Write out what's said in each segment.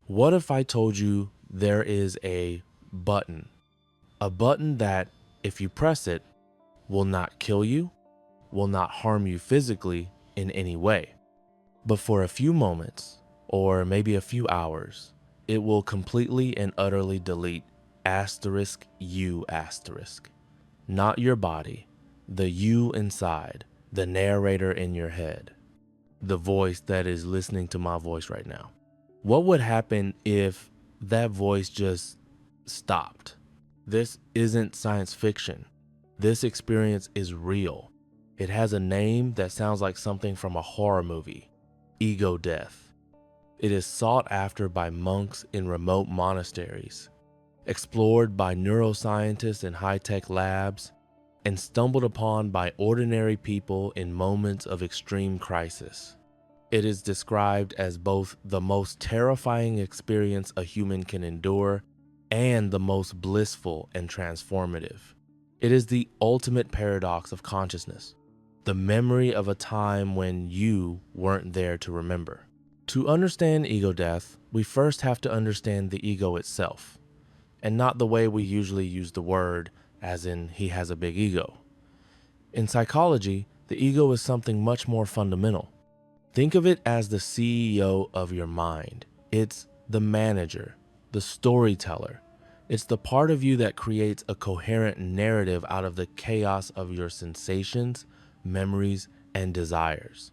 What if I told you there is a button that, if you press it, will not kill you, will not harm you physically in any way, but for a few moments, or maybe a few hours, it will completely and utterly delete you, not your body, the you inside, the narrator in your head, the voice that is listening to my voice right now. What would happen if that voice just stopped? This isn't science fiction. This experience is real. It has a name that sounds like something from a horror movie: ego death. It is sought after by monks in remote monasteries, explored by neuroscientists in high-tech labs, and stumbled upon by ordinary people in moments of extreme crisis. It is described as both the most terrifying experience a human can endure and the most blissful and transformative. It is the ultimate paradox of consciousness, the memory of a time when you weren't there to remember. To understand ego death, we first have to understand the ego itself, and not the way we usually use the word, as in he has a big ego. In psychology, the ego is something much more fundamental. Think of it as the CEO of your mind. It's the manager, the storyteller. It's the part of you that creates a coherent narrative out of the chaos of your sensations, memories, and desires.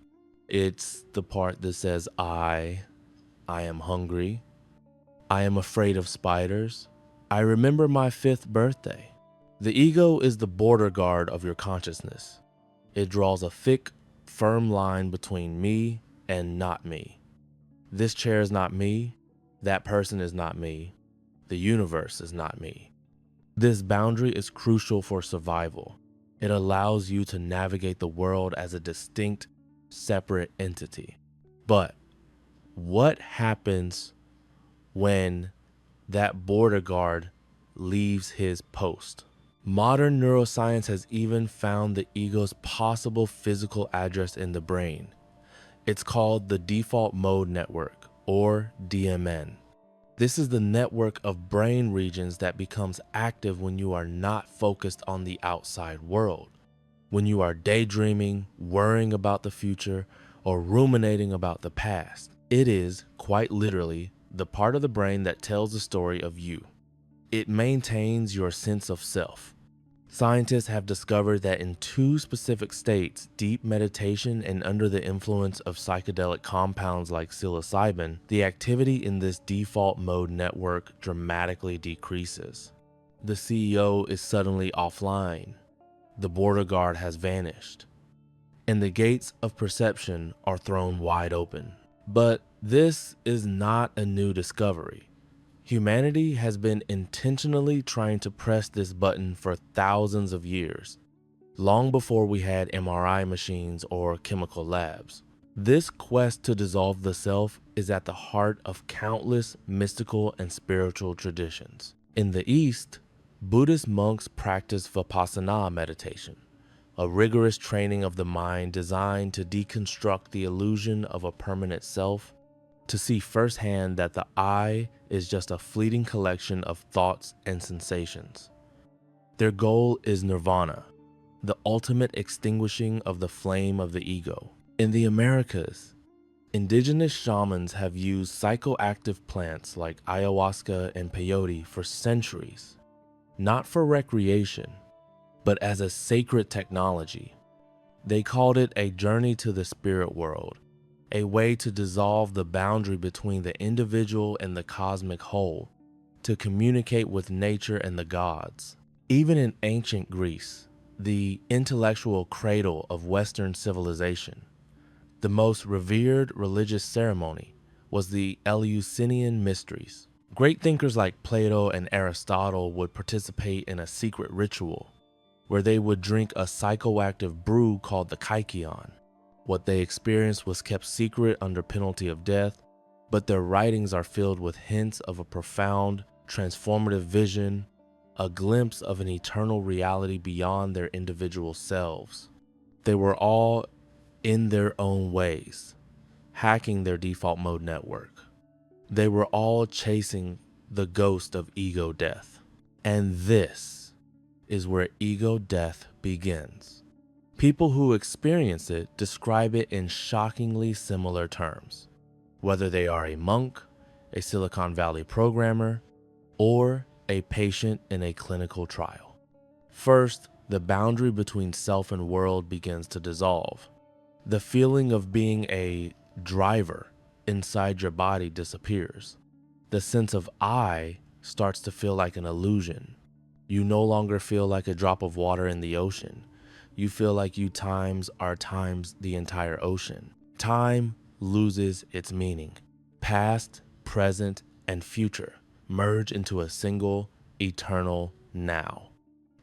It's the part that says, I am hungry. I am afraid of spiders. I remember my 5th birthday. The ego is the border guard of your consciousness. It draws a thick, firm line between me and not me. This chair is not me. That person is not me. The universe is not me. This boundary is crucial for survival. It allows you to navigate the world as a distinct, separate entity. But what happens when that border guard leaves his post? Modern neuroscience has even found the ego's possible physical address in the brain. It's called the default mode network, or DMN. This is the network of brain regions that becomes active when you are not focused on the outside world. When you are daydreaming, worrying about the future, or ruminating about the past. It is, quite literally, the part of the brain that tells the story of you. It maintains your sense of self. Scientists have discovered that in 2 specific states, deep meditation and under the influence of psychedelic compounds like psilocybin, the activity in this default mode network dramatically decreases. The CEO is suddenly offline. The border guard has vanished, and the gates of perception are thrown wide open. But this is not a new discovery. Humanity has been intentionally trying to press this button for thousands of years, long before we had MRI machines or chemical labs. This quest to dissolve the self is at the heart of countless mystical and spiritual traditions. In the East, Buddhist monks practice vipassana meditation, a rigorous training of the mind designed to deconstruct the illusion of a permanent self, to see firsthand that the I is just a fleeting collection of thoughts and sensations. Their goal is nirvana, the ultimate extinguishing of the flame of the ego. In the Americas, indigenous shamans have used psychoactive plants like ayahuasca and peyote for centuries, not for recreation, but as a sacred technology. They called it a journey to the spirit world, a way to dissolve the boundary between the individual and the cosmic whole, to communicate with nature and the gods. Even in ancient Greece, the intellectual cradle of Western civilization, the most revered religious ceremony was the Eleusinian Mysteries. Great thinkers like Plato and Aristotle would participate in a secret ritual where they would drink a psychoactive brew called the kykeon. What they experienced was kept secret under penalty of death, but their writings are filled with hints of a profound, transformative vision, a glimpse of an eternal reality beyond their individual selves. They were all, in their own ways, hacking their default mode network. They were all chasing the ghost of ego death. And this is where ego death begins. People who experience it describe it in shockingly similar terms, whether they are a monk, a Silicon Valley programmer, or a patient in a clinical trial. First, the boundary between self and world begins to dissolve. The feeling of being a driver inside your body disappears. The sense of I starts to feel like an illusion. You no longer feel like a drop of water in the ocean. You feel like you times are times the entire ocean. Time loses its meaning. Past, present, and future merge into a single, eternal now.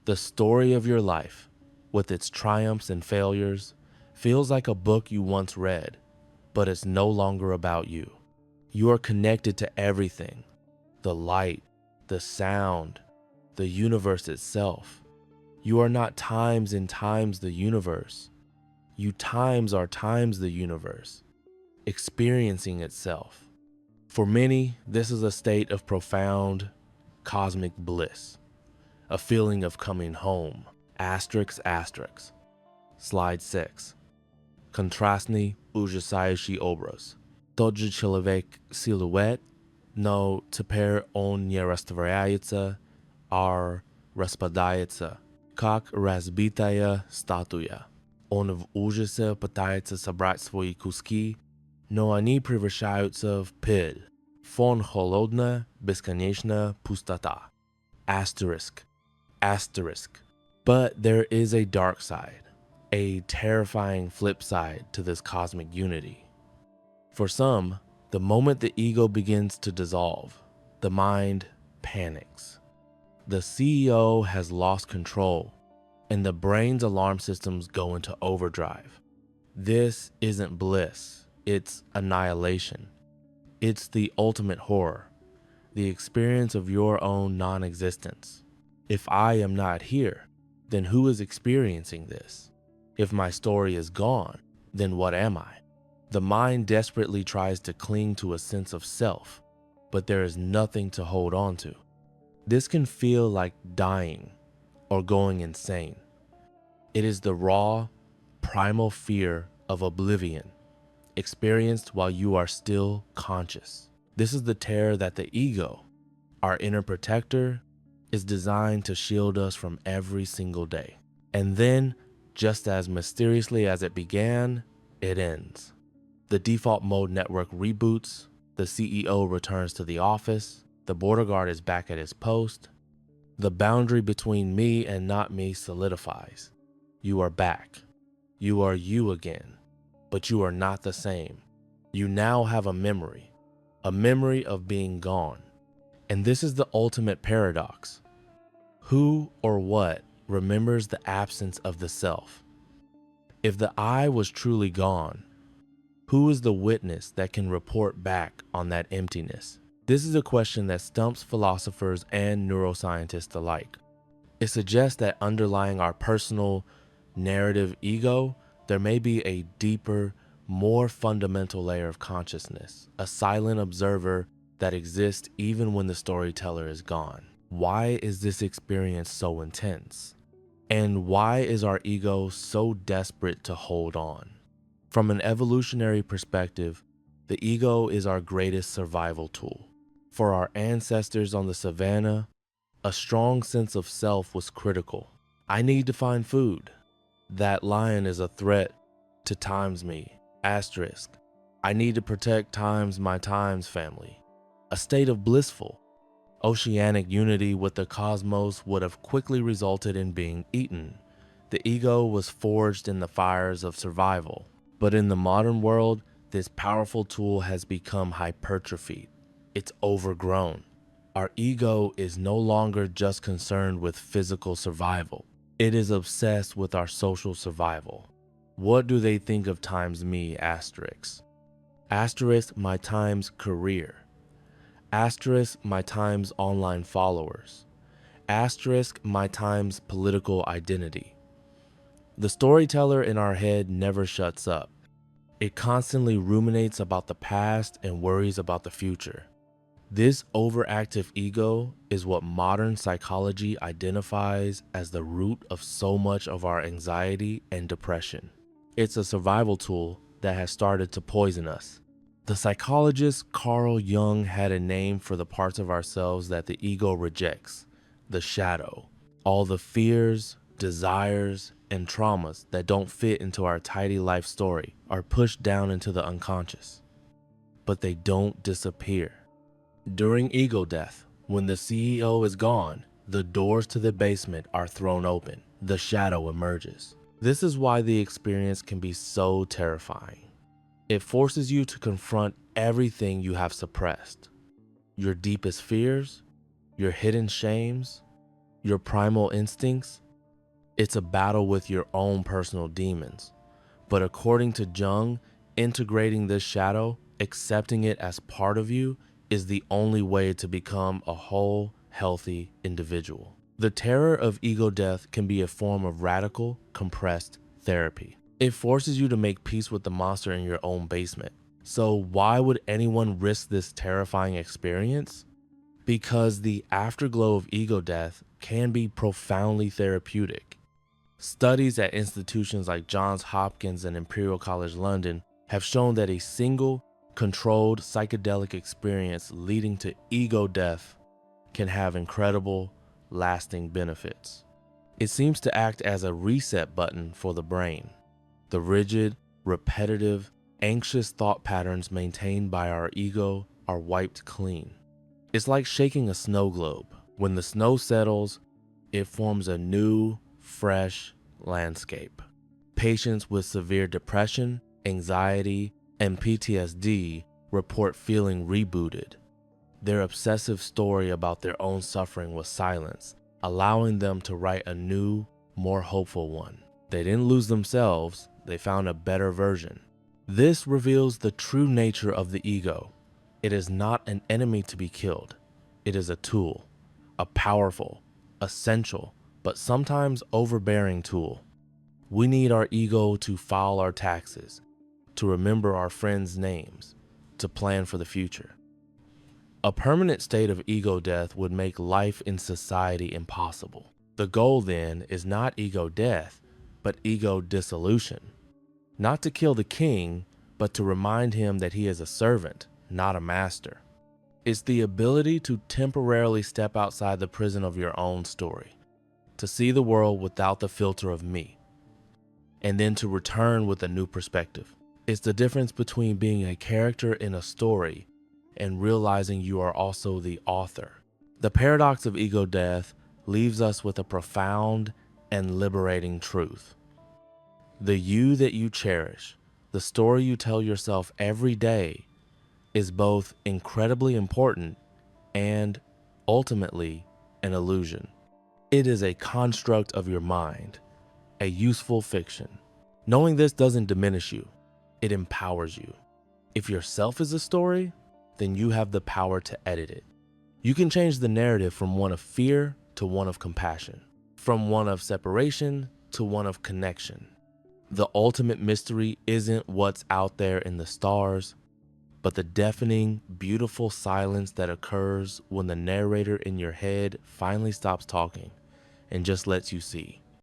The story of your life, with its triumphs and failures, feels like a book you once read, but it's no longer about you. You are connected to everything: the light, the sound, the universe itself. You are not times and times the universe. You times are times the universe, experiencing itself. For many, this is a state of profound cosmic bliss, a feeling of coming home. Asterisk, asterisk. Slide 6. Kontrastny ужасающий образ. Тот же человек силуэт, но теперь он не растворяется, а распадается, как разбитая статуя. Он в ужасе пытается собрать свои куски, но они превращаются в пыль. Фон холодная, бесконечная пустота. Asterisk, asterisk. But there is a dark side, a terrifying flip side to this cosmic unity. For some, the moment the ego begins to dissolve, the mind panics. The CEO has lost control, and the brain's alarm systems go into overdrive. This isn't bliss, it's annihilation. It's the ultimate horror, the experience of your own non-existence. If I am not here, then who is experiencing this? If my story is gone, then what am I? The mind desperately tries to cling to a sense of self, but there is nothing to hold on to. This can feel like dying or going insane. It is the raw, primal fear of oblivion, experienced while you are still conscious. This is the terror that the ego, our inner protector, is designed to shield us from every single day. And then, just as mysteriously as it began, it ends. The default mode network reboots, the CEO returns to the office, the border guard is back at his post. The boundary between me and not me solidifies. You are back. You are you again, but you are not the same. You now have a memory of being gone. And this is the ultimate paradox. Who or what remembers the absence of the self? If the I was truly gone, who is the witness that can report back on that emptiness? This is a question that stumps philosophers and neuroscientists alike. It suggests that underlying our personal narrative ego, there may be a deeper, more fundamental layer of consciousness, a silent observer that exists even when the storyteller is gone. Why is this experience so intense? And why is our ego so desperate to hold on? From an evolutionary perspective, the ego is our greatest survival tool. For our ancestors on the savannah, a strong sense of self was critical. I need to find food. That lion is a threat to times me, asterisk. I need to protect times my times family. A state of blissful, oceanic unity with the cosmos would have quickly resulted in being eaten. The ego was forged in the fires of survival. But in the modern world, this powerful tool has become hypertrophied. It's overgrown. Our ego is no longer just concerned with physical survival. It is obsessed with our social survival. What do they think of times me, asterisk? Asterisk my times career. Asterisk my times online followers. Asterisk my times political identity. The storyteller in our head never shuts up. It constantly ruminates about the past and worries about the future. This overactive ego is what modern psychology identifies as the root of so much of our anxiety and depression. It's a survival tool that has started to poison us. The psychologist Carl Jung had a name for the parts of ourselves that the ego rejects: the shadow. All the fears, desires, and traumas that don't fit into our tidy life story are pushed down into the unconscious. But they don't disappear. During ego death, when the CEO is gone, the doors to the basement are thrown open. The shadow emerges. This is why the experience can be so terrifying. It forces you to confront everything you have suppressed: your deepest fears, your hidden shames, your primal instincts. It's a battle with your own personal demons. But according to Jung, integrating this shadow, accepting it as part of you, is the only way to become a whole, healthy individual. The terror of ego death can be a form of radical, compressed therapy. It forces you to make peace with the monster in your own basement. So why would anyone risk this terrifying experience? Because the afterglow of ego death can be profoundly therapeutic. Studies at institutions like Johns Hopkins and Imperial College London have shown that a single, controlled psychedelic experience leading to ego death can have incredible, lasting benefits. It seems to act as a reset button for the brain. The rigid, repetitive, anxious thought patterns maintained by our ego are wiped clean. It's like shaking a snow globe. When the snow settles, it forms a new, fresh landscape. Patients with severe depression, anxiety, and PTSD report feeling rebooted. Their obsessive story about their own suffering was silenced, allowing them to write a new, more hopeful one. They didn't lose themselves, they found a better version. This reveals the true nature of the ego. It is not an enemy to be killed. It is a tool, a powerful, essential, but sometimes overbearing tool. We need our ego to file our taxes, to remember our friends' names, to plan for the future. A permanent state of ego death would make life in society impossible. The goal then is not ego death, but ego dissolution. Not to kill the king, but to remind him that he is a servant, not a master. It's the ability to temporarily step outside the prison of your own story, to see the world without the filter of me, and then to return with a new perspective. It's the difference between being a character in a story and realizing you are also the author. The paradox of ego death leaves us with a profound and liberating truth. The you that you cherish, the story you tell yourself every day, is both incredibly important and, ultimately, an illusion. It is a construct of your mind, a useful fiction. Knowing this doesn't diminish you, it empowers you. If yourself is a story, then you have the power to edit it. You can change the narrative from one of fear to one of compassion, from one of separation to one of connection. The ultimate mystery isn't what's out there in the stars, but the deafening, beautiful silence that occurs when the narrator in your head finally stops talking and just lets you see.